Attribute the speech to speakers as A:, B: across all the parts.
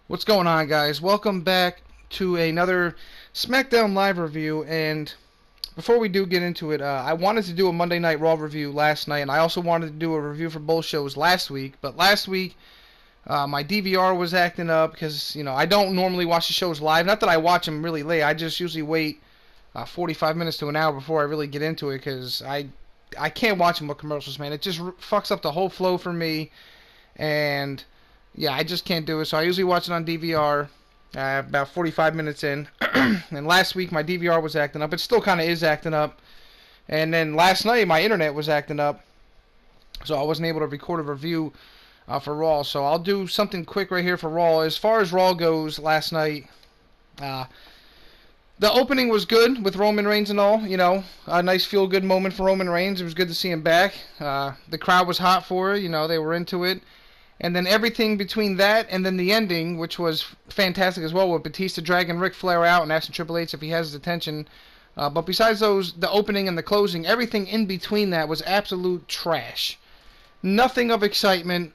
A: What's going on, guys? Welcome back to another Smackdown live review. And before we do get into it, I wanted to do a Monday Night Raw review last night, and I also wanted to do a review for both shows last week. But last week, my DVR was acting up because I don't normally watch the shows live. Not that I watch them really late. I just usually wait 45 minutes to an hour before I really get into it because I can't watch them with commercials, man. It just fucks up the whole flow for me, and yeah, I just can't do it. So I usually watch it on DVR about 45 minutes in. And last week my DVR was acting up. It still kind of is acting up. And then last night my internet was acting up, so I wasn't able to record a review for Raw. So I'll do something quick right here for Raw. As far as Raw goes, last night, the opening was good with Roman Reigns and all. A nice feel-good moment for Roman Reigns. It was good to see him back. The crowd was hot for it. They were into it. And then everything between that and then the ending, which was fantastic as well, with Batista dragging Ric Flair out and asking Triple H if he has his attention. But besides those, the opening and the closing, everything in between that was absolute trash. Nothing of excitement,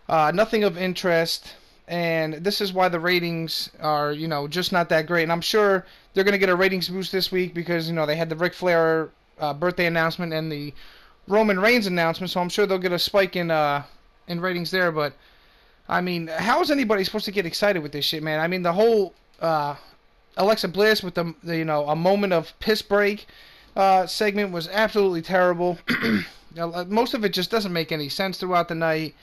A: nothing of interest, and this is why the ratings are, just not that great. And I'm sure they're going to get a ratings boost this week because, they had the Ric Flair birthday announcement and the Roman Reigns announcement, so I'm sure they'll get a spike in ratings there. But I mean, how is anybody supposed to get excited with this shit, man? I mean, the whole Alexa Bliss with the a moment of piss break segment was absolutely terrible. Most of it just doesn't make any sense throughout the night,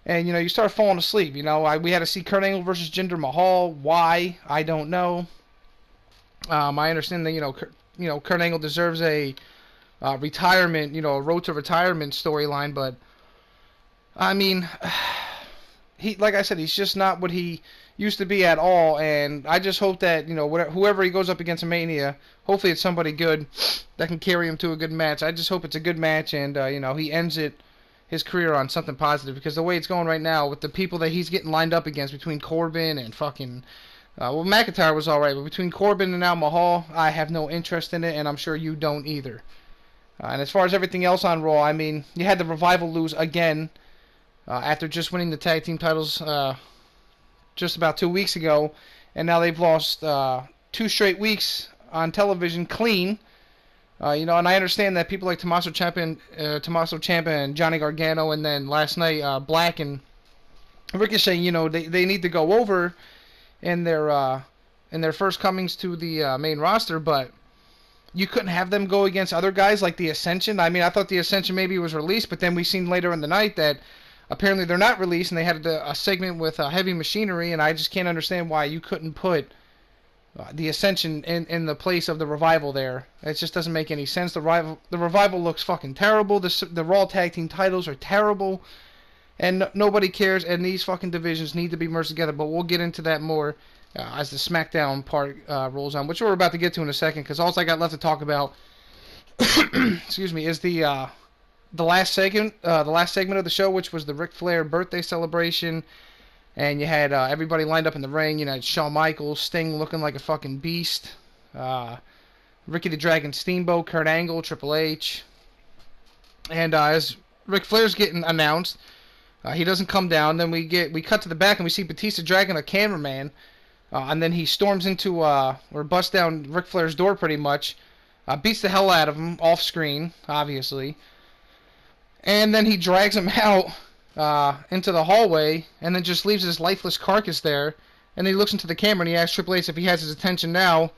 A: and you start falling asleep. We had to see Kurt Angle versus Jinder Mahal. Why? I don't know. I understand that Kurt Angle deserves a retirement, a road to retirement storyline, but I mean, like I said, he's just not what he used to be at all, and I just hope that, whoever he goes up against in Mania, hopefully it's somebody good that can carry him to a good match. I just hope it's a good match, and, he ends his career on something positive, because the way it's going right now, with the people that he's getting lined up against, between Corbin and fucking, McIntyre was alright, but between Corbin and now Mahal, I have no interest in it, and I'm sure you don't either. And as far as everything else on Raw, I mean, you had the Revival lose again, after just winning the tag team titles just about 2 weeks ago, and now they've lost 2 straight weeks on television clean. And I understand that people like Tommaso Ciampa and Johnny Gargano, and then last night Black and Ricochet, they need to go over in their first comings to the main roster, but you couldn't have them go against other guys like the Ascension. I mean, I thought the Ascension maybe was released, but then we seen later in the night that apparently they're not released, and they had a segment with Heavy Machinery, and I just can't understand why you couldn't put the Ascension in the place of the Revival there. It just doesn't make any sense. The Revival looks fucking terrible. The Raw Tag Team titles are terrible, and nobody cares, and these fucking divisions need to be merged together, but we'll get into that more as the Smackdown part rolls on, which we're about to get to in a second, because all I got left to talk about excuse me, is the last segment of the show, which was the Ric Flair birthday celebration, and you had everybody lined up in the ring. You had Shawn Michaels, Sting looking like a fucking beast, Ricky the Dragon Steamboat, Kurt Angle, Triple H, and as Ric Flair's getting announced, he doesn't come down. Then we cut to the back and we see Batista dragging a cameraman, and then he storms into or busts down Ric Flair's door pretty much, beats the hell out of him off screen, obviously. And then he drags him out into the hallway, and then just leaves his lifeless carcass there. And then he looks into the camera and he asks Triple H if he has his attention now.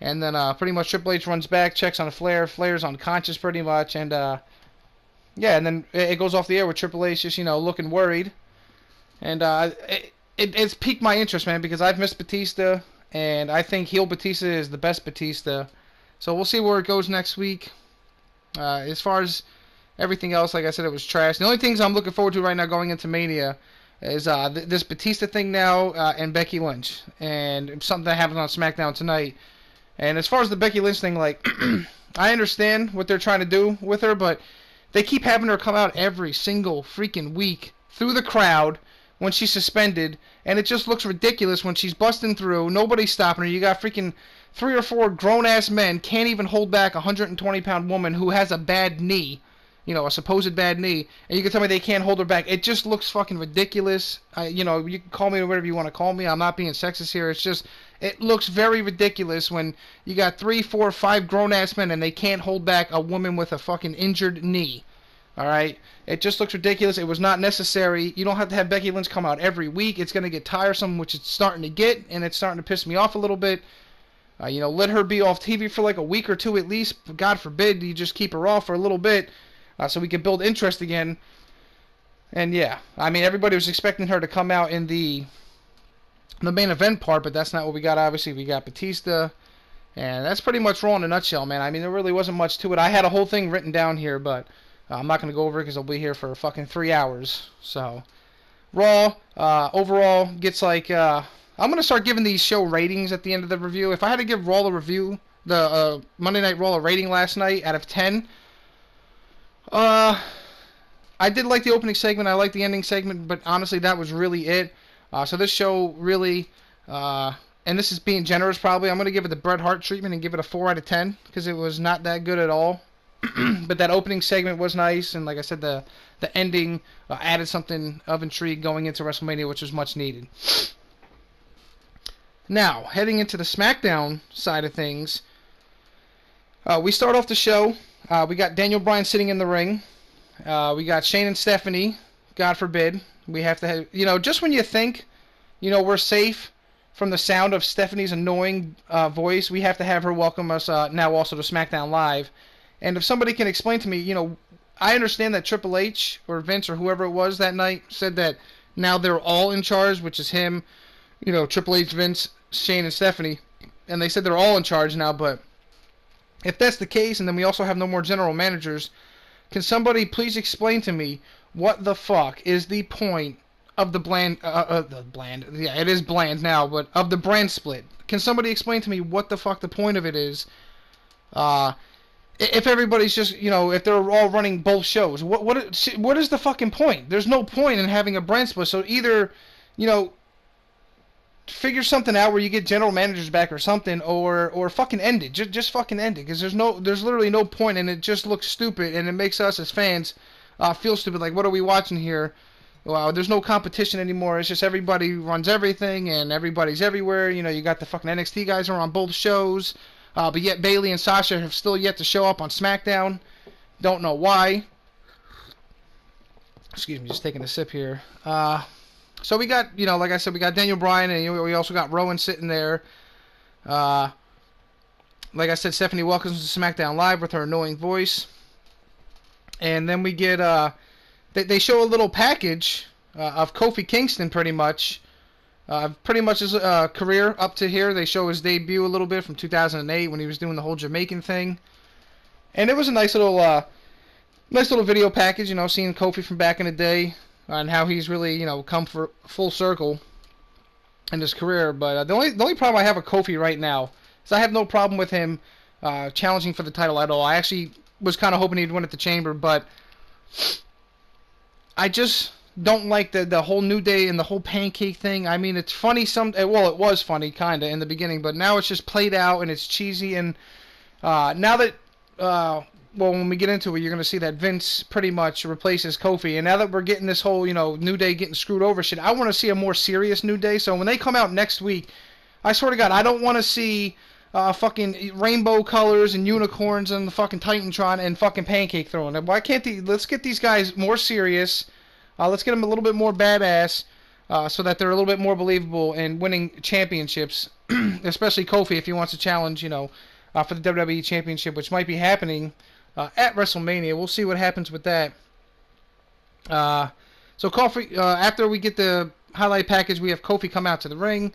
A: And then pretty much Triple H runs back, checks on Flair. Flair's unconscious pretty much, and yeah, and then it goes off the air with Triple H just looking worried. And it's piqued my interest, man, because I've missed Batista, and I think heel Batista is the best Batista. So we'll see where it goes next week. As far as everything else, like I said, it was trash. The only things I'm looking forward to right now going into Mania is this Batista thing now and Becky Lynch. And something that happened on SmackDown tonight. And as far as the Becky Lynch thing, like, I understand what they're trying to do with her, but they keep having her come out every single freaking week through the crowd when she's suspended. And it just looks ridiculous when she's busting through. Nobody's stopping her. You got freaking 3 or 4 grown-ass men can't even hold back a 120-pound woman who has a bad knee. a supposed bad knee, and you can tell me they can't hold her back. It just looks fucking ridiculous. You can call me whatever you want to call me. I'm not being sexist here. It's just, it looks very ridiculous when you got 3, 4, 5 grown-ass men and they can't hold back a woman with a fucking injured knee. All right? It just looks ridiculous. It was not necessary. You don't have to have Becky Lynch come out every week. It's going to get tiresome, which it's starting to get, and it's starting to piss me off a little bit. Let her be off TV for like a week or two at least. God forbid you just keep her off for a little bit so we can build interest again. And yeah, I mean, everybody was expecting her to come out in the main event part, but that's not what we got. Obviously, we got Batista, and that's pretty much Raw in a nutshell, man. I mean, there really wasn't much to it. I had a whole thing written down here, but I'm not going to go over it because I'll be here for fucking 3 hours. So, Raw, overall, gets like... I'm going to start giving these show ratings at the end of the review. If I had to give Raw a review, the Monday Night Raw a rating last night out of 10, I did like the opening segment. I liked the ending segment, but honestly, that was really it. So this show really, and this is being generous probably, I'm going to give it the Bret Hart treatment and give it a 4 out of 10 because it was not that good at all. But that opening segment was nice, and like I said, the ending added something of intrigue going into WrestleMania, which was much needed. Now, heading into the Smackdown side of things, we start off the show. We got Daniel Bryan sitting in the ring. We got Shane and Stephanie. God forbid. We have to have, just when you think, we're safe from the sound of Stephanie's annoying voice, we have to have her welcome us now also to SmackDown Live. And if somebody can explain to me, I understand that Triple H or Vince or whoever it was that night said that now they're all in charge, which is him, Triple H, Vince, Shane, and Stephanie, and they said they're all in charge now, but if that's the case, and then we also have no more general managers, can somebody please explain to me what the fuck is the point of the it is bland now, but of the brand split? Can somebody explain to me what the fuck the point of it is? If everybody's just, if they're all running both shows, what is the fucking point? There's no point in having a brand split, so either, figure something out where you get general managers back or something, or fucking end it. Just fucking end it, because there's literally no point, and it just looks stupid, and it makes us as fans feel stupid. Like, what are we watching here? Well, there's no competition anymore. It's just everybody runs everything, and everybody's everywhere. You got the fucking NXT guys are on both shows, but yet Bayley and Sasha have still yet to show up on SmackDown. Don't know why. Excuse me, just taking a sip here. So we got, like I said, we got Daniel Bryan, and we also got Rowan sitting there. Like I said, Stephanie welcomes to SmackDown Live with her annoying voice. And then we get, they show a little package of Kofi Kingston, pretty much. His career up to here. They show his debut a little bit from 2008 when he was doing the whole Jamaican thing. And it was a nice little video package, seeing Kofi from back in the day. And how he's really, come for full circle in his career. But the only problem I have with Kofi right now is I have no problem with him challenging for the title at all. I actually was kind of hoping he'd win at the Chamber, but I just don't like the whole New Day and the whole pancake thing. I mean, it's funny. It was funny, kind of, in the beginning, but now it's just played out and it's cheesy. And now that... when we get into it, you're going to see that Vince pretty much replaces Kofi. And now that we're getting this whole, New Day getting screwed over shit, I want to see a more serious New Day. So when they come out next week, I swear to God, I don't want to see fucking rainbow colors and unicorns and the fucking Titantron and fucking pancake throwing. Why can't let's get these guys more serious. Let's get them a little bit more badass so that they're a little bit more believable in winning championships, especially Kofi if he wants to challenge, for the WWE Championship, which might be happening at WrestleMania. We'll see what happens with that. So Kofi, after we get the highlight package, we have Kofi come out to the ring.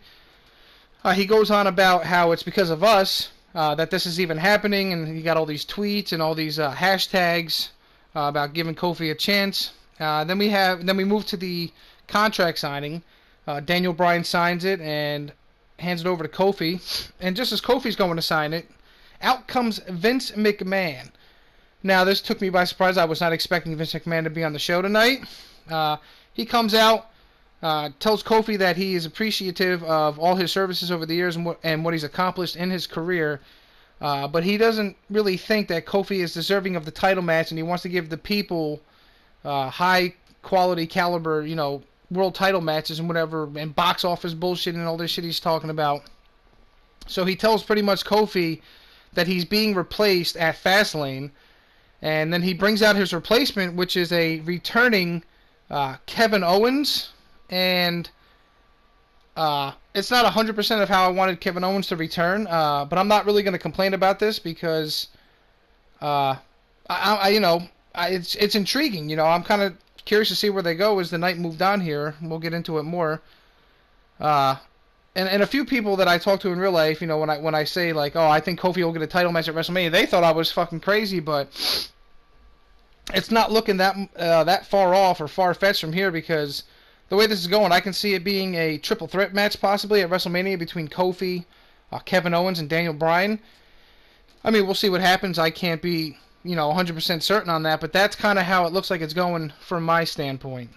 A: He goes on about how it's because of us that this is even happening, and he got all these tweets and all these hashtags about giving Kofi a chance. Then we move to the contract signing. Daniel Bryan signs it and hands it over to Kofi. And just as Kofi's going to sign it, out comes Vince McMahon. Now, this took me by surprise. I was not expecting Vince McMahon to be on the show tonight. He comes out, tells Kofi that he is appreciative of all his services over the years and what he's accomplished in his career. But he doesn't really think that Kofi is deserving of the title match, and he wants to give the people high quality caliber, world title matches and whatever, and box office bullshit and all this shit he's talking about. So he tells pretty much Kofi that he's being replaced at Fastlane, and then he brings out his replacement, which is a returning Kevin Owens, and it's not 100% of how I wanted Kevin Owens to return, but I'm not really going to complain about this because, it's intriguing. I'm kind of curious to see where they go as the night moved on here. We'll get into it more. And a few people that I talk to in real life, when I say like, oh, I think Kofi will get a title match at WrestleMania, they thought I was fucking crazy, but it's not looking that far off or far-fetched from here, because the way this is going, I can see it being a triple threat match possibly at WrestleMania between Kofi, Kevin Owens, and Daniel Bryan. I mean, we'll see what happens. I can't be, 100% certain on that, but that's kind of how it looks like it's going from my standpoint.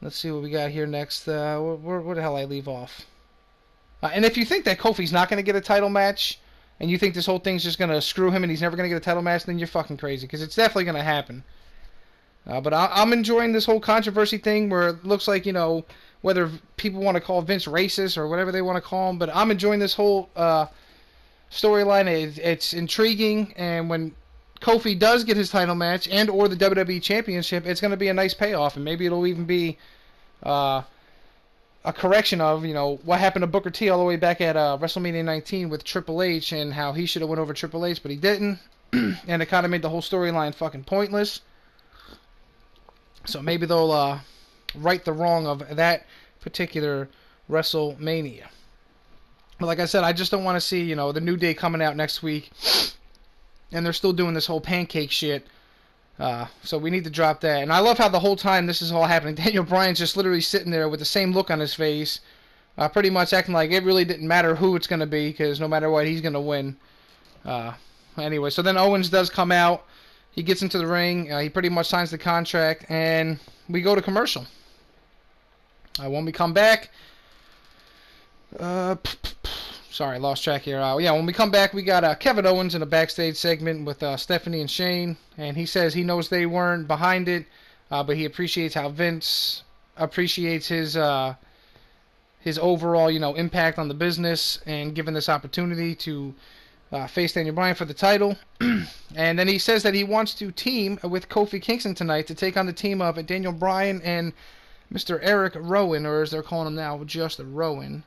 A: Let's see what we got here next. Where the hell I leave off? And if you think that Kofi's not going to get a title match, and you think this whole thing's just going to screw him and he's never going to get a title match, then you're fucking crazy, because it's definitely going to happen. But I'm enjoying this whole controversy thing where it looks like, whether people want to call Vince racist or whatever they want to call him, but I'm enjoying this whole storyline. It's intriguing, and when Kofi does get his title match and or the WWE Championship, it's going to be a nice payoff, and maybe it'll even be a correction of, what happened to Booker T all the way back at WrestleMania 19 with Triple H, and how he should have went over Triple H, but he didn't, and it kind of made the whole storyline fucking pointless. So maybe they'll right the wrong of that particular WrestleMania. But like I said, I just don't want to see, the New Day coming out next week, and they're still doing this whole pancake shit. So we need to drop that. And I love how the whole time this is all happening, Daniel Bryan's just literally sitting there with the same look on his face, pretty much acting like it really didn't matter who it's going to be, because no matter what, he's going to win. Anyway, so then Owens does come out. He gets into the ring. He pretty much signs the contract, and we go to commercial. When we come back... Sorry, I lost track here. When we come back, we got Kevin Owens in a backstage segment with Stephanie and Shane, and he says he knows they weren't behind it, but he appreciates how Vince appreciates his overall, impact on the business, and given this opportunity to face Daniel Bryan for the title. And then he says that he wants to team with Kofi Kingston tonight to take on the team of Daniel Bryan and Mr. Eric Rowan, or as they're calling him now, just Rowan.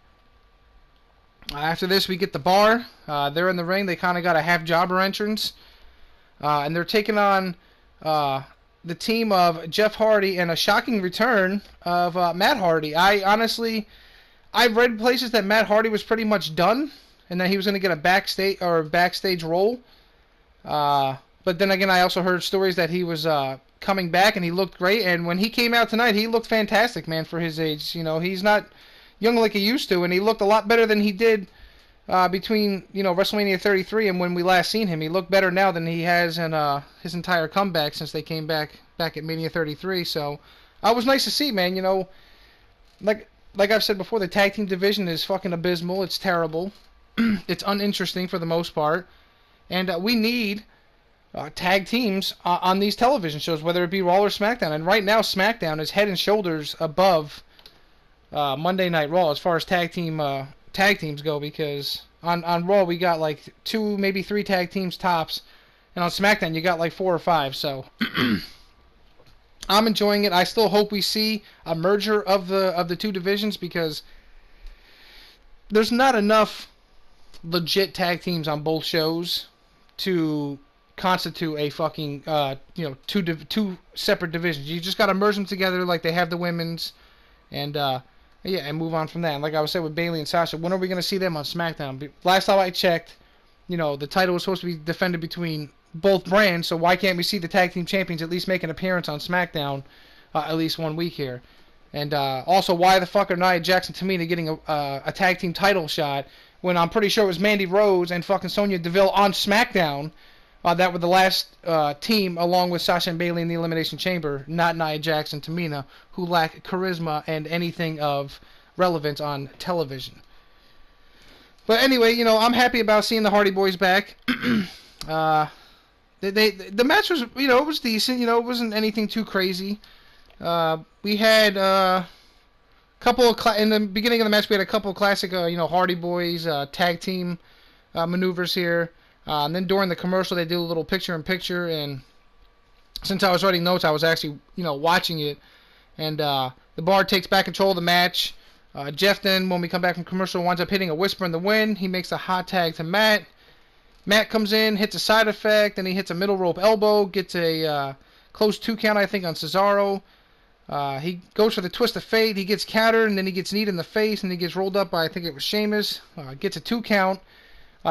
A: After this, we get the Bar. They're in the ring. They kind of got a half-jobber entrance. And they're taking on the team of Jeff Hardy and a shocking return of Matt Hardy. I've read places that Matt Hardy was pretty much done, and that he was going to get a backstage role. But then again, I also heard stories that he was coming back, and he looked great. And when he came out tonight, he looked fantastic, man, for his age. He's not young like he used to, and he looked a lot better than he did between WrestleMania 33 and when we last seen him. He looked better now than he has in his entire comeback since they came back at Mania 33. So it was nice to see, man. Like I've said before, the tag team division is fucking abysmal. It's terrible. It's uninteresting for the most part, and we need tag teams on these television shows, whether it be Raw or SmackDown. And right now, SmackDown is head and shoulders above Monday Night Raw as far as tag teams go, because on Raw we got like 2, maybe 3 tag teams tops, and on SmackDown you got like 4 or 5. So I'm enjoying it. I still hope we see a merger of the two divisions, because there's not enough legit tag teams on both shows to constitute a fucking two separate divisions. You just got to merge them together like they have the women's, and and move on from that. And like I was saying with Bayley and Sasha, when are we going to see them on SmackDown? Last time I checked, the title was supposed to be defended between both brands, so why can't we see the tag team champions at least make an appearance on SmackDown at least one week here? And also, why the fuck are Nia Jax and Tamina getting a tag team title shot when I'm pretty sure it was Mandy Rose and fucking Sonya Deville on SmackDown that were the last team, along with Sasha and Bayley in the Elimination Chamber, not Nia Jax and Tamina, who lack charisma and anything of relevance on television. But anyway, I'm happy about seeing the Hardy Boys back. uh, the match was, it was decent. It wasn't anything too crazy. We had couple of in the beginning of the match, we had a couple of classic, Hardy Boys tag team maneuvers here. And then during the commercial, they did a little picture-in-picture, and since I was writing notes, I was actually, watching it. And the Bar takes back control of the match. Jeff then, when we come back from commercial, winds up hitting a Whisper in the Wind. He makes a hot tag to Matt. Matt comes in, hits a side effect, and he hits a middle rope elbow, gets a close 2 count, I think, on Cesaro. He goes for the twist of fate. He gets countered, and then he gets kneed in the face, and he gets rolled up by, I think it was Sheamus. Gets a 2 count.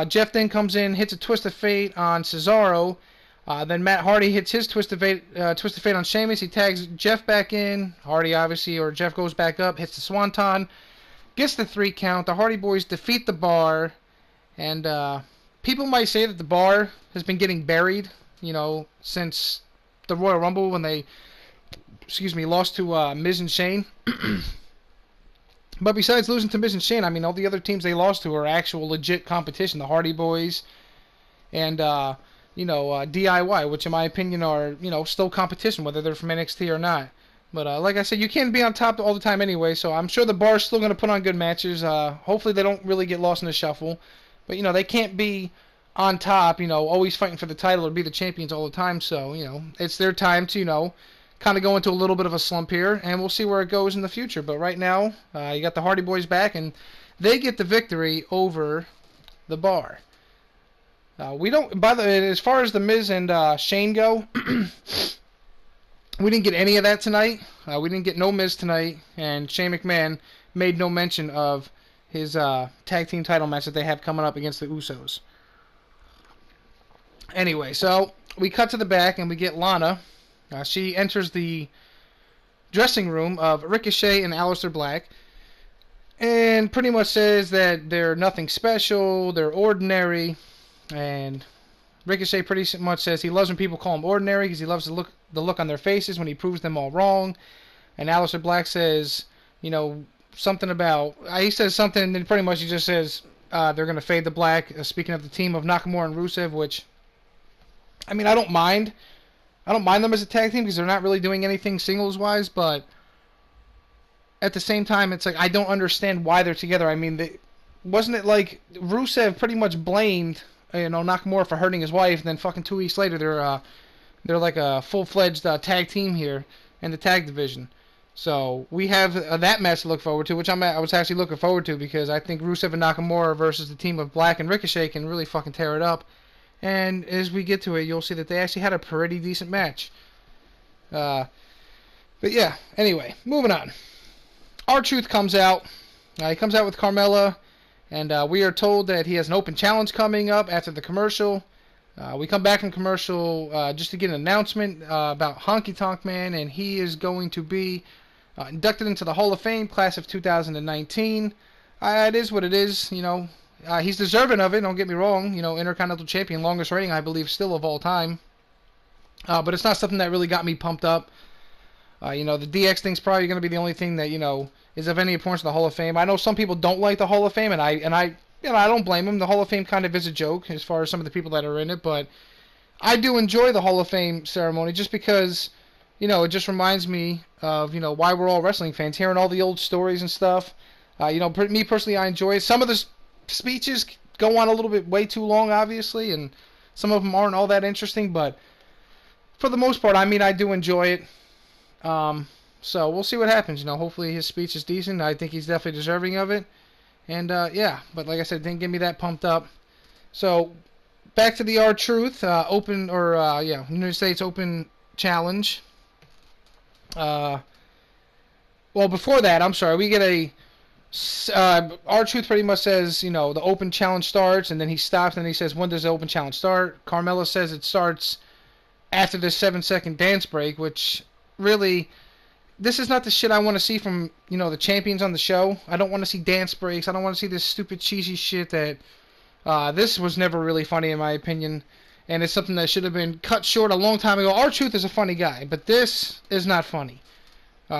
A: Jeff then comes in, hits a twist of fate on Cesaro. Then Matt Hardy hits his twist of fate on Sheamus. He tags Jeff back in. Hardy, obviously, or Jeff goes back up, hits the Swanton, gets the 3 count. The Hardy Boys defeat the Bar, and people might say that the Bar has been getting buried, since the Royal Rumble when they, lost to Miz and Shane. But besides losing to Miz and Shane, all the other teams they lost to are actual legit competition. The Hardy Boys and DIY, which in my opinion are, still competition, whether they're from NXT or not. But like I said, you can't be on top all the time anyway, so I'm sure the Bar's still going to put on good matches. Hopefully they don't really get lost in the shuffle. But, they can't be on top, always fighting for the title or be the champions all the time. So, it's their time to, kind of go into a little bit of a slump here, and we'll see where it goes in the future. But right now, you got the Hardy Boys back, and they get the victory over the Bar. As far as the Miz and Shane go, we didn't get any of that tonight. We didn't get no Miz tonight, and Shane McMahon made no mention of his tag team title match that they have coming up against the Usos. Anyway, so we cut to the back, and we get Lana. She enters the dressing room of Ricochet and Aleister Black, and pretty much says that they're nothing special, they're ordinary. And Ricochet pretty much says he loves when people call him ordinary because he loves the look on their faces when he proves them all wrong. And Aleister Black says, something about, he says something, and then pretty much he just says they're going to fade the Black. Speaking of the team of Nakamura and Rusev, which, I don't mind. I don't mind them as a tag team because they're not really doing anything singles-wise, but at the same time, it's like I don't understand why they're together. Wasn't it like Rusev pretty much blamed Nakamura for hurting his wife, and then fucking 2 weeks later they're like a full-fledged tag team here in the tag division. So we have that match to look forward to, which I was actually looking forward to because I think Rusev and Nakamura versus the team of Black and Ricochet can really fucking tear it up. And as we get to it, you'll see that they actually had a pretty decent match. But yeah, anyway, moving on. R-Truth comes out. He comes out with Carmella. And we are told that he has an open challenge coming up after the commercial. We come back from commercial just to get an announcement about Honky Tonk Man. And he is going to be inducted into the Hall of Fame, class of 2019. It is what it is, he's deserving of it, don't get me wrong. Intercontinental Champion, longest reigning, I believe, still of all time. But it's not something that really got me pumped up. The DX thing's probably going to be the only thing that, is of any importance to the Hall of Fame. I know some people don't like the Hall of Fame, and I don't blame them. The Hall of Fame kind of is a joke as far as some of the people that are in it, but I do enjoy the Hall of Fame ceremony just because, it just reminds me of, why we're all wrestling fans, hearing all the old stories and stuff. Me personally, I enjoy it. Some of the speeches go on a little bit way too long, obviously, and some of them aren't all that interesting, but for the most part, I do enjoy it. So we'll see what happens. Hopefully his speech is decent. I think he's definitely deserving of it. And but like I said, it didn't get me that pumped up. So back to the R-Truth United States Open Challenge. Well, before that, I'm sorry, we get a R-Truth pretty much says, the Open Challenge starts, and then he stops and he says, when does the Open Challenge start? Carmella says it starts after the 7-second dance break, which really, this is not the shit I want to see from, the champions on the show. I don't want to see dance breaks. I don't want to see this stupid cheesy shit that, this was never really funny in my opinion, and it's something that should have been cut short a long time ago. R-Truth is a funny guy, but this is not funny.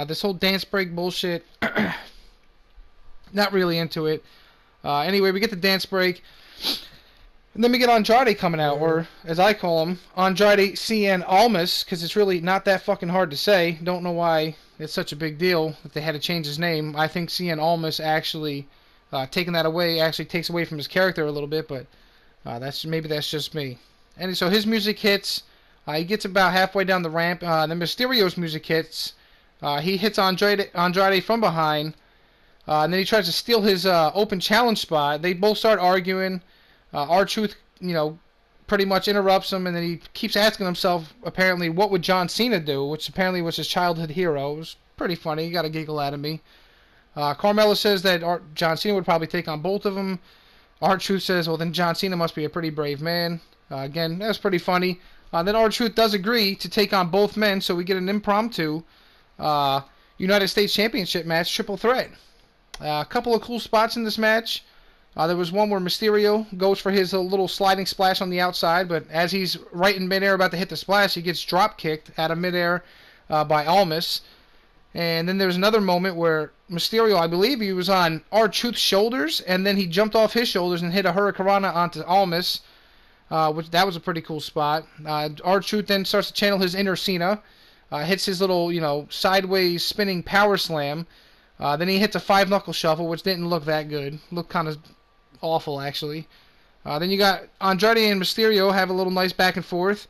A: This whole dance break bullshit, not really into it. Anyway, we get the dance break. And then we get Andrade coming out, or as I call him, Andrade Cien Almas, because it's really not that fucking hard to say. Don't know why it's such a big deal that they had to change his name. I think Cien Almas actually, taking that away, actually takes away from his character a little bit, but maybe that's just me. And so his music hits. He gets about halfway down the ramp. Then Mysterio's music hits. He hits Andrade from behind. And then he tries to steal his open challenge spot. They both start arguing. R-Truth, pretty much interrupts him, and then he keeps asking himself, apparently, what would John Cena do, which apparently was his childhood hero. It was pretty funny. He got a giggle out of me. Carmella says that John Cena would probably take on both of them. R-Truth says, well, then John Cena must be a pretty brave man. Again, that was pretty funny. Then R-Truth does agree to take on both men, so we get an impromptu United States Championship match, triple threat. A couple of cool spots in this match. There was one where Mysterio goes for his little sliding splash on the outside, but as he's right in midair about to hit the splash, he gets drop kicked out of midair by Almas. And then there's another moment where Mysterio, I believe he was on R-Truth's shoulders, and then he jumped off his shoulders and hit a Hurricanrana onto Almas, that was a pretty cool spot. R-Truth then starts to channel his inner Cena, hits his little, sideways spinning power slam. Then he hits a 5-knuckle shuffle, which didn't look that good. Looked kind of awful, actually. Then you got Andrade and Mysterio have a little nice back and forth.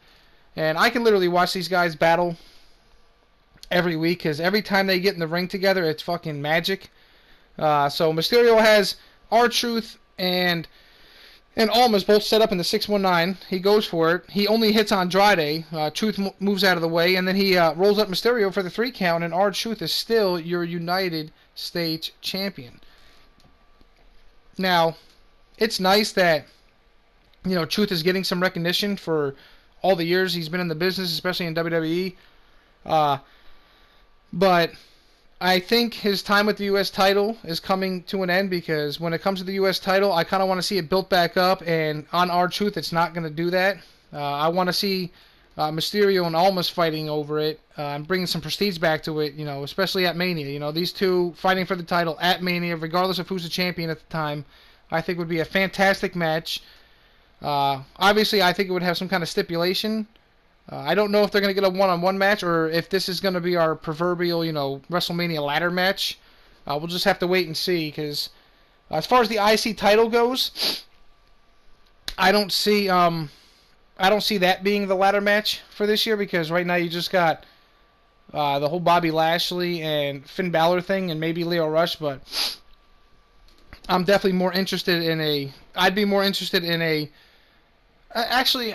A: And I can literally watch these guys battle every week, because every time they get in the ring together, it's fucking magic. So Mysterio has R-Truth and Almas both set up in the 619. He goes for it. He only hits Andrade. Truth moves out of the way, and then he rolls up Mysterio for the 3 count, and R-Truth is still your United States champion. Now, it's nice that, Truth is getting some recognition for all the years he's been in the business, especially in WWE. But I think his time with the U.S. title is coming to an end, because when it comes to the U.S. title, I kind of want to see it built back up, and on R-Truth, it's not going to do that. I want to see Mysterio and Almas fighting over it, and bringing some prestige back to it, especially at Mania. These two fighting for the title at Mania, regardless of who's the champion at the time, I think would be a fantastic match. Obviously, I think it would have some kind of stipulation. I don't know if they're going to get a one-on-one match, or if this is going to be our proverbial, WrestleMania ladder match. We'll just have to wait and see, because as far as the IC title goes, I don't see that being the ladder match for this year, because right now you just got the whole Bobby Lashley and Finn Balor thing, and maybe Leo Rush, but I'm definitely more interested in I'd be more interested in actually,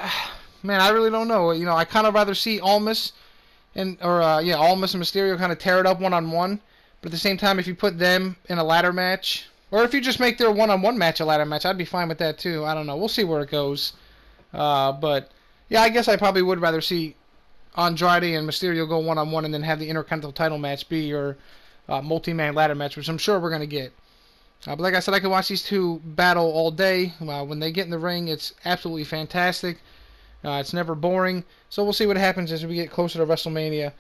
A: man, I really don't know. I kind of rather see Almas and Mysterio kind of tear it up one-on-one. But at the same time, if you put them in a ladder match, or if you just make their one-on-one match a ladder match, I'd be fine with that too. I don't know. We'll see where it goes. But yeah, I guess I probably would rather see Andrade and Mysterio go one-on-one, and then have the Intercontinental title match be your multi-man ladder match, which I'm sure we're going to get. But like I said, I can watch these two battle all day. When they get in the ring, it's absolutely fantastic. It's never boring. So we'll see what happens as we get closer to WrestleMania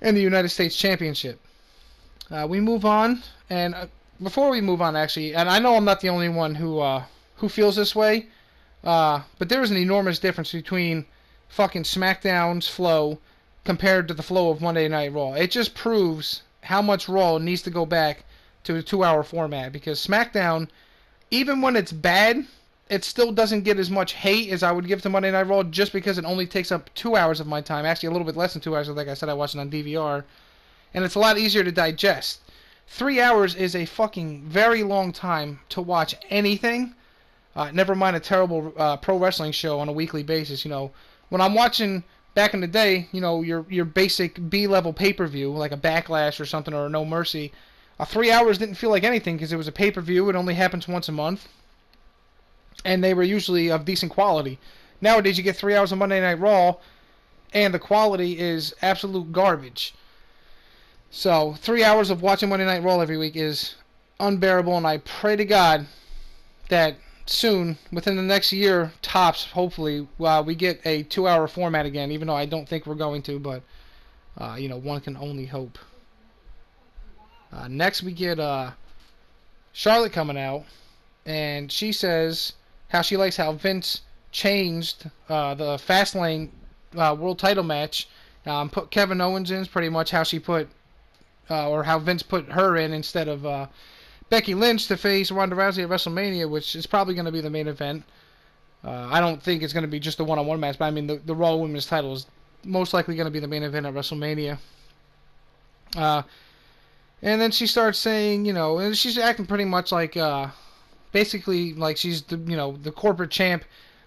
A: and the United States Championship. We move on, and before we move on, actually, and I know I'm not the only one who feels this way, but there is an enormous difference between fucking SmackDown's flow compared to the flow of Monday Night Raw. It just proves how much Raw needs to go back to a 2-hour format, because SmackDown, even when it's bad, it still doesn't get as much hate as I would give to Monday Night Raw, just because it only takes up 2 hours of my time. Actually, a little bit less than 2 hours. Like I said, I watched it on DVR. And it's a lot easier to digest. 3 hours is a fucking very long time to watch anything. Never mind a terrible pro wrestling show on a weekly basis. When I'm watching back in the day, your basic B-level pay-per-view, like a Backlash or something, or a No Mercy, 3 hours didn't feel like anything, because it was a pay-per-view. It only happens once a month. And they were usually of decent quality. Nowadays, you get 3 hours of Monday Night Raw, and the quality is absolute garbage. So, 3 hours of watching Monday Night Raw every week is unbearable, and I pray to God that soon, within the next year, tops, hopefully, we get a 2-hour format again, even though I don't think we're going to, but, one can only hope. Next, we get Charlotte coming out. and she says how she likes how Vince changed the Fastlane world title match. Put Kevin Owens in, is pretty much how she put, or how Vince put her in instead of Becky Lynch to face Ronda Rousey at WrestleMania, which is probably going to be the main event. I don't think it's going to be just a one-on-one match, but I mean the Raw Women's title is most likely going to be the main event at WrestleMania. And then she starts saying, and she's acting pretty much like, basically like she's the corporate champ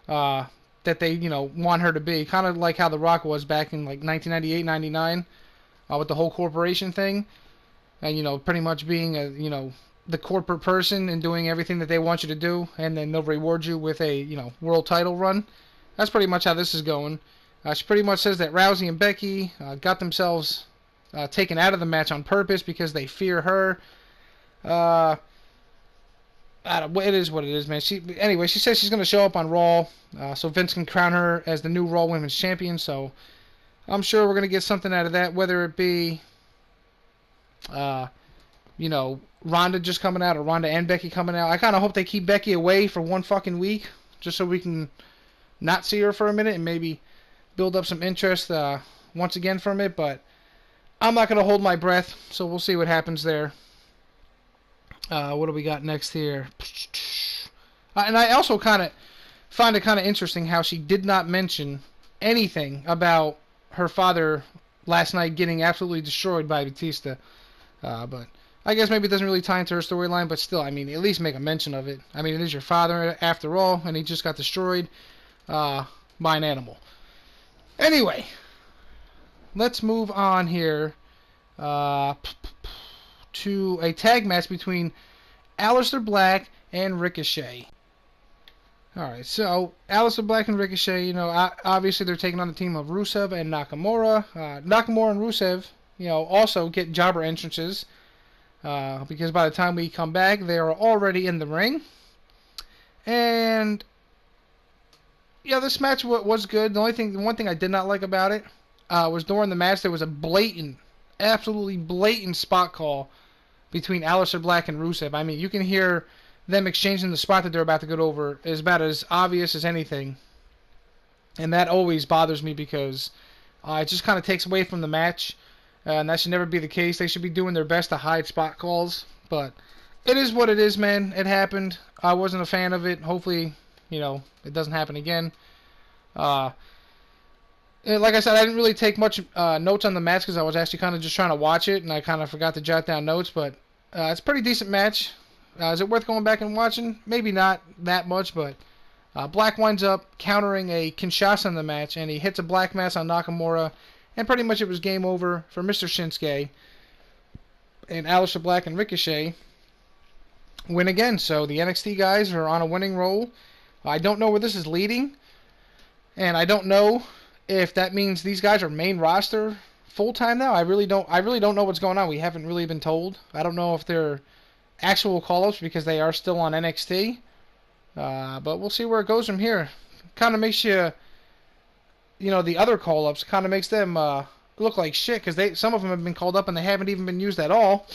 A: that they want her to be, kind of like how The Rock was back in like 1998, 99, with the whole corporation thing, and pretty much being the corporate person and doing everything that they want you to do, and then they'll reward you with a world title run. That's pretty much how this is going. She pretty much says that Rousey and Becky got themselves taken out of the match on purpose because they fear her. It is what it is, man. Anyway, she says she's going to show up on Raw, so Vince can crown her as the new Raw Women's Champion. So I'm sure we're going to get something out of that, whether it be, Ronda just coming out or Ronda and Becky coming out. I kind of hope they keep Becky away for one fucking week, just so we can not see her for a minute and maybe build up some interest once again from it. But I'm not going to hold my breath, so we'll see what happens there. What do we got next here? And I also kind of find it kind of interesting how she did not mention anything about her father last night getting absolutely destroyed by Batista. But I guess maybe it doesn't really tie into her storyline, but still, I mean, at least make a mention of it. I mean, it is your father after all, and he just got destroyed by an animal. Anyway, let's move on here to a tag match between Aleister Black and Ricochet. Alright, so Aleister Black and Ricochet, obviously they're taking on the team of Rusev and Nakamura. Nakamura and Rusev, also get jobber entrances, because by the time we come back, they are already in the ring. And this match was good. The one thing I did not like about it was during the match there was a absolutely blatant spot call between Aleister Black and Rusev. I mean, you can hear them exchanging the spot that they're about to go over is about as obvious as anything. And that always bothers me because it just kind of takes away from the match. And that should never be the case. They should be doing their best to hide spot calls. But it is what it is, man. It happened. I wasn't a fan of it. Hopefully, it doesn't happen again. Like I said, I didn't really take much notes on the match because I was actually kind of just trying to watch it, and I kind of forgot to jot down notes, but it's a pretty decent match. Is it worth going back and watching? Maybe not that much, but Black winds up countering a Kinshasa in the match, and he hits a Black Mass on Nakamura, and pretty much it was game over for Mr. Shinsuke. And Aleister Black and Ricochet win again, so the NXT guys are on a winning roll. I don't know where this is leading, and I don't know if that means these guys are main roster full time now. I really don't know what's going on. We haven't really been told. I don't know if they're actual call-ups because they are still on NXT. But we'll see where it goes from here. Kind of makes you, the other call-ups kind of makes them look like shit because some of them have been called up and they haven't even been used at all.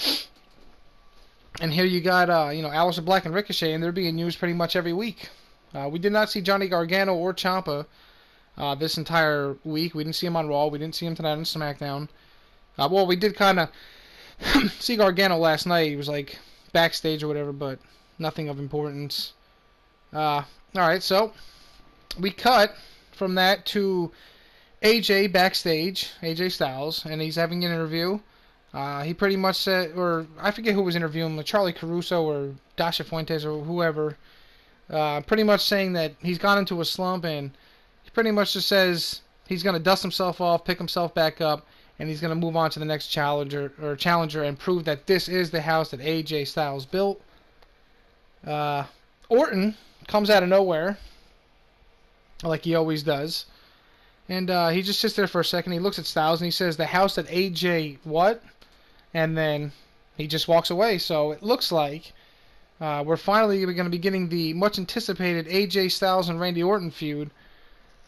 A: And here you got Aleister Black and Ricochet, and they're being used pretty much every week. We did not see Johnny Gargano or Ciampa this entire week. We didn't see him on Raw. We didn't see him tonight on SmackDown. Well, we did kind of see Gargano last night. He was like backstage or whatever, but nothing of importance. Alright, so we cut from that to AJ backstage, AJ Styles, and he's having an interview. He pretty much said, or I forget who was interviewing him, Charlie Caruso or Dasha Fuentes or whoever, pretty much saying that he's gone into a slump, and he pretty much just says he's going to dust himself off, pick himself back up, and he's going to move on to the next challenger and prove that this is the house that AJ Styles built. Orton comes out of nowhere, like he always does, and he just sits there for a second. He looks at Styles and he says, "The house that AJ what?" And then he just walks away. So it looks like we're finally going to be getting the much anticipated AJ Styles and Randy Orton feud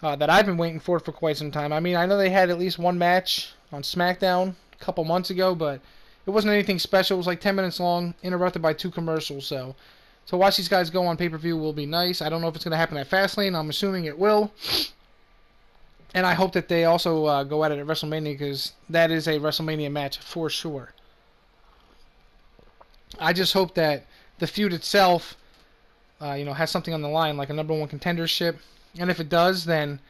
A: that I've been waiting for quite some time. I mean, I know they had at least one match on SmackDown a couple months ago, but it wasn't anything special. It was like 10 minutes long, interrupted by 2 commercials. So To watch these guys go on pay-per-view will be nice. I don't know if it's going to happen at Fastlane. I'm assuming it will. And I hope that they also go at it at WrestleMania, because that is a WrestleMania match for sure. I just hope that the feud itself, has something on the line, like a #1 contendership. And if it does, then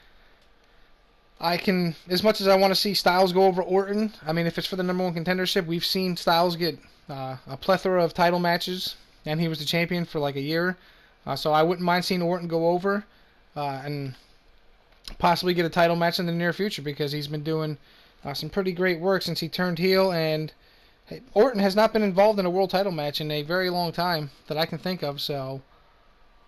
A: I can, as much as I want to see Styles go over Orton, I mean, if it's for the #1 contendership, we've seen Styles get a plethora of title matches, and he was the champion for like a year. So I wouldn't mind seeing Orton go over and possibly get a title match in the near future, because he's been doing some pretty great work since he turned heel, and Orton has not been involved in a world title match in a very long time that I can think of. So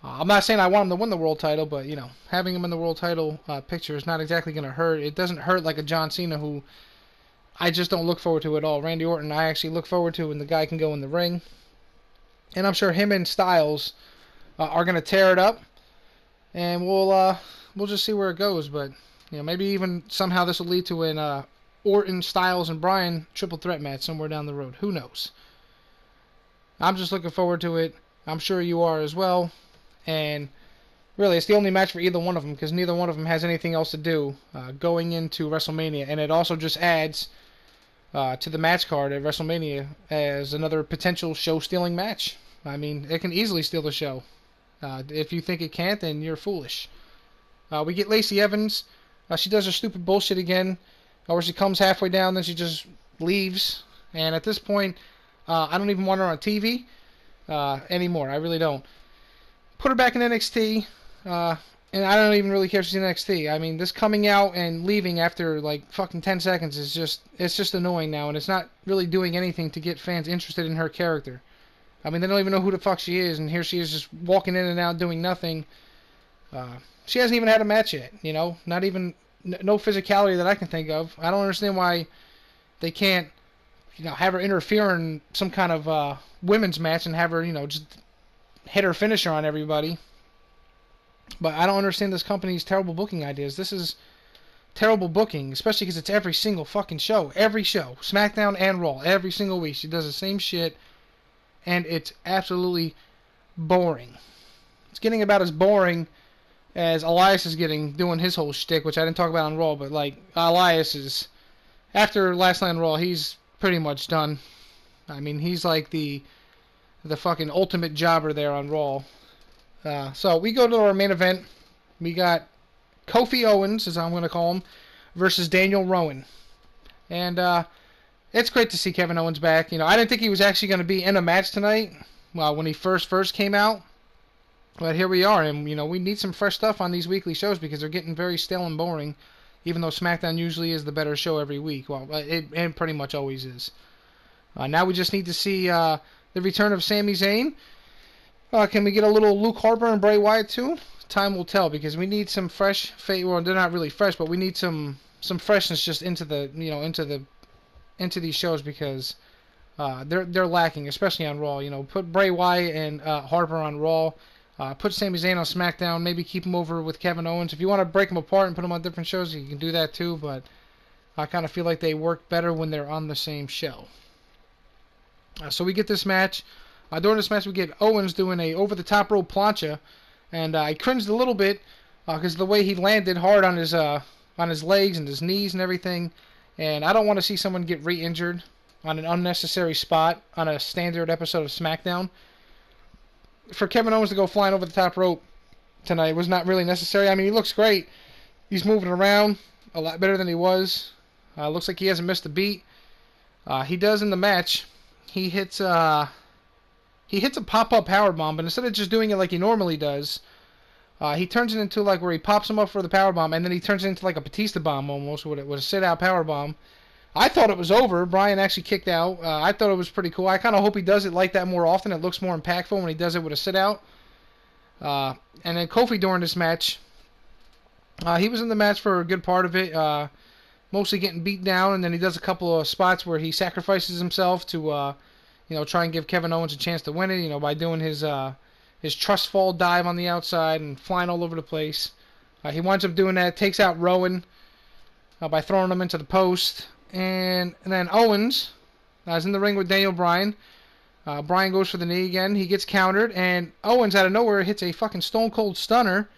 A: I'm not saying I want him to win the world title, but having him in the world title picture is not exactly going to hurt. It doesn't hurt like a John Cena, who I just don't look forward to at all. Randy Orton, I actually look forward to when the guy can go in the ring, and I'm sure him and Styles are going to tear it up, and we'll just see where it goes. But maybe even somehow this will lead to an Orton, Styles, and Bryan triple threat match somewhere down the road. Who knows? I'm just looking forward to it. I'm sure you are as well. And really, it's the only match for either one of them, because neither one of them has anything else to do going into WrestleMania. And it also just adds to the match card at WrestleMania as another potential show-stealing match. I mean, it can easily steal the show. If you think it can't, then you're foolish. We get Lacey Evans. She does her stupid bullshit again, where she comes halfway down, then she just leaves. And at this point, I don't even want her on TV anymore. I really don't. Put her back in NXT, and I don't even really care if she's in NXT. I mean, this coming out and leaving after like fucking 10 seconds is just annoying now, and it's not really doing anything to get fans interested in her character. I mean, they don't even know who the fuck she is, and here she is just walking in and out doing nothing. She hasn't even had a match yet, not even, no physicality that I can think of. I don't understand why they can't, have her interfere in some kind of women's match and have her, just hit her finisher on everybody. But I don't understand this company's terrible booking ideas. This is terrible booking, especially because it's every single fucking show. Every show. Smackdown and Raw. Every single week. She does the same shit, and it's absolutely boring. It's getting about as boring as Elias is getting doing his whole shtick, which I didn't talk about on Raw, but like Elias is, after last night on Raw, he's pretty much done. I mean, he's like the fucking ultimate jobber there on Raw. So we go to our main event. We got Kofi Owens, as I'm going to call him, versus Daniel Rowan. And it's great to see Kevin Owens back. I didn't think he was actually going to be in a match tonight, when he first came out. But here we are, and we need some fresh stuff on these weekly shows, because they're getting very stale and boring, even though SmackDown usually is the better show every week. Well, it pretty much always is. Now we just need to see the return of Sami Zayn. Can we get a little Luke Harper and Bray Wyatt too? Time will tell, because we need some fresh well, they're not really fresh, but we need some freshness just into the into these shows, because they're lacking, especially on Raw. Put Bray Wyatt and Harper on Raw. Put Sami Zayn on SmackDown. Maybe keep him over with Kevin Owens. If you want to break them apart and put them on different shows, you can do that too. But I kind of feel like they work better when they're on the same show. So we get this match. During this match, we get Owens doing a over-the-top rope plancha, and I cringed a little bit because of the way he landed hard on his legs and his knees and everything. And I don't want to see someone get re-injured on an unnecessary spot on a standard episode of SmackDown. For Kevin Owens to go flying over the top rope tonight was not really necessary. I mean, he looks great. He's moving around a lot better than he was. Looks like he hasn't missed a beat. He does in the match. He hits a pop-up powerbomb, but instead of just doing it like he normally does, he turns it into like where he pops him up for the powerbomb, and then he turns it into like a Batista bomb almost, with a sit-out powerbomb. I thought it was over. Bryan actually kicked out. I thought it was pretty cool. I kind of hope he does it like that more often. It looks more impactful when he does it with a sit-out. And then Kofi during this match, he was in the match for a good part of it, mostly getting beat down, and then he does a couple of spots where he sacrifices himself to try and give Kevin Owens a chance to win it, by doing his trust fall dive on the outside and flying all over the place. He winds up doing that, takes out Rowan by throwing him into the post. And then Owens is in the ring with Daniel Bryan. Bryan goes for the knee again. He gets countered, and Owens out of nowhere hits a fucking Stone Cold Stunner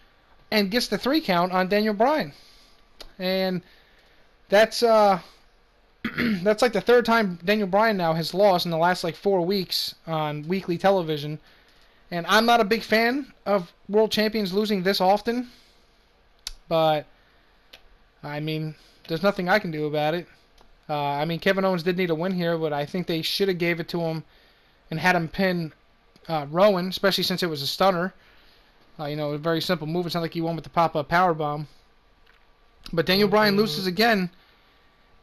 A: and gets the 3 count on Daniel Bryan. And that's that's like the 3rd time Daniel Bryan now has lost in the last like 4 weeks on weekly television. And I'm not a big fan of world champions losing this often, but I mean, there's nothing I can do about it. I mean, Kevin Owens did need a win here, but I think they should have gave it to him and had him pin Rowan, especially since it was a stunner. You know, a very simple move. It's not like he won with the pop-up powerbomb. But Daniel Bryan loses again,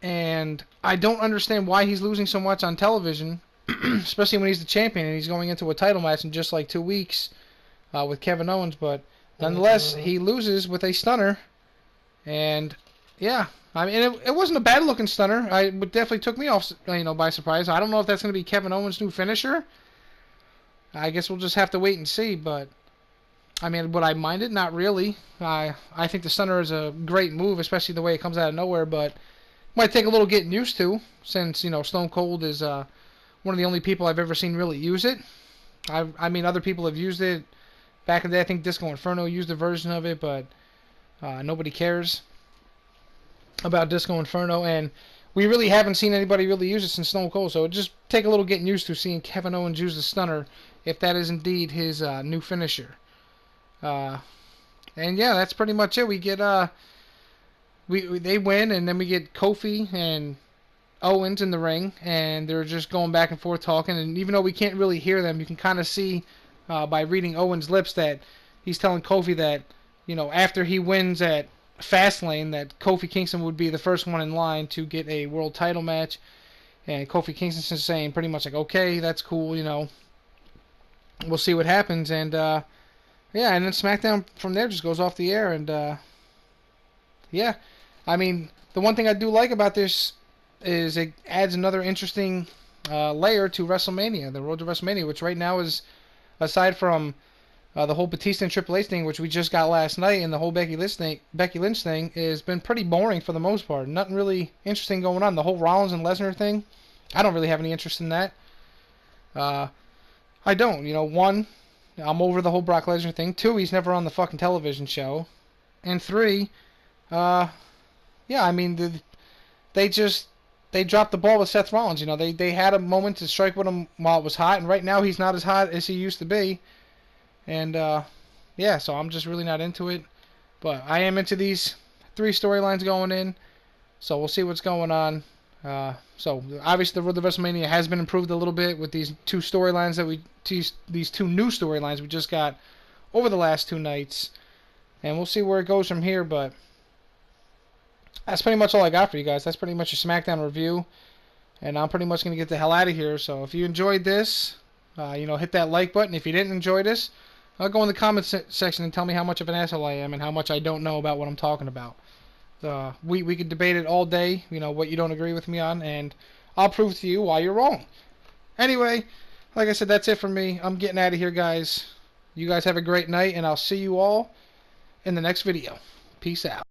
A: and I don't understand why he's losing so much on television, especially when he's the champion and he's going into a title match in just like 2 weeks with Kevin Owens. But nonetheless, he loses with a stunner, and yeah, I mean, it wasn't a bad-looking stunner. It definitely took me off, by surprise. I don't know if that's going to be Kevin Owens' new finisher. I guess we'll just have to wait and see. But I mean, would I mind it? Not really. I think the stunner is a great move, especially the way it comes out of nowhere. But it might take a little getting used to, since Stone Cold is one of the only people I've ever seen really use it. I mean, other people have used it back in the day. I think Disco Inferno used a version of it, but nobody cares about Disco Inferno, and we really haven't seen anybody really use it since Stone Cold, so it just take a little getting used to seeing Kevin Owens use the stunner, if that is indeed his new finisher. And yeah, that's pretty much it. We get they win, and then we get Kofi and Owens in the ring, and they're just going back and forth talking, and even though we can't really hear them, you can kind of see by reading Owens' lips that he's telling Kofi that, after he wins at Fastlane, that Kofi Kingston would be the first one in line to get a world title match. And Kofi Kingston's saying pretty much like, okay, that's cool, we'll see what happens. And yeah, and then SmackDown from there just goes off the air. And yeah, I mean, the one thing I do like about this is it adds another interesting layer to WrestleMania, the road to WrestleMania, which right now is, aside from the whole Batista and Triple H thing, which we just got last night, and the whole Becky Lynch thing has been pretty boring for the most part. Nothing really interesting going on. The whole Rollins and Lesnar thing, I don't really have any interest in that. I don't. One, I'm over the whole Brock Lesnar thing. 2, he's never on the fucking television show. And 3, yeah, I mean, they dropped the ball with Seth Rollins. They had a moment to strike with him while it was hot, and right now he's not as hot as he used to be. And yeah, so I'm just really not into it. But I am into these 3 storylines going in, so we'll see what's going on. So obviously the road to WrestleMania has been improved a little bit with these 2 storylines these 2 new storylines we just got over the last 2 nights, and we'll see where it goes from here. But that's pretty much all I got for you guys. That's pretty much a SmackDown review, and I'm pretty much gonna get the hell out of here. So if you enjoyed this, hit that like button. If you didn't enjoy this, go in the comments section and tell me how much of an asshole I am and how much I don't know about what I'm talking about. We could debate it all day, what you don't agree with me on, and I'll prove to you why you're wrong. Anyway, like I said, that's it for me. I'm getting out of here, guys. You guys have a great night, and I'll see you all in the next video. Peace out.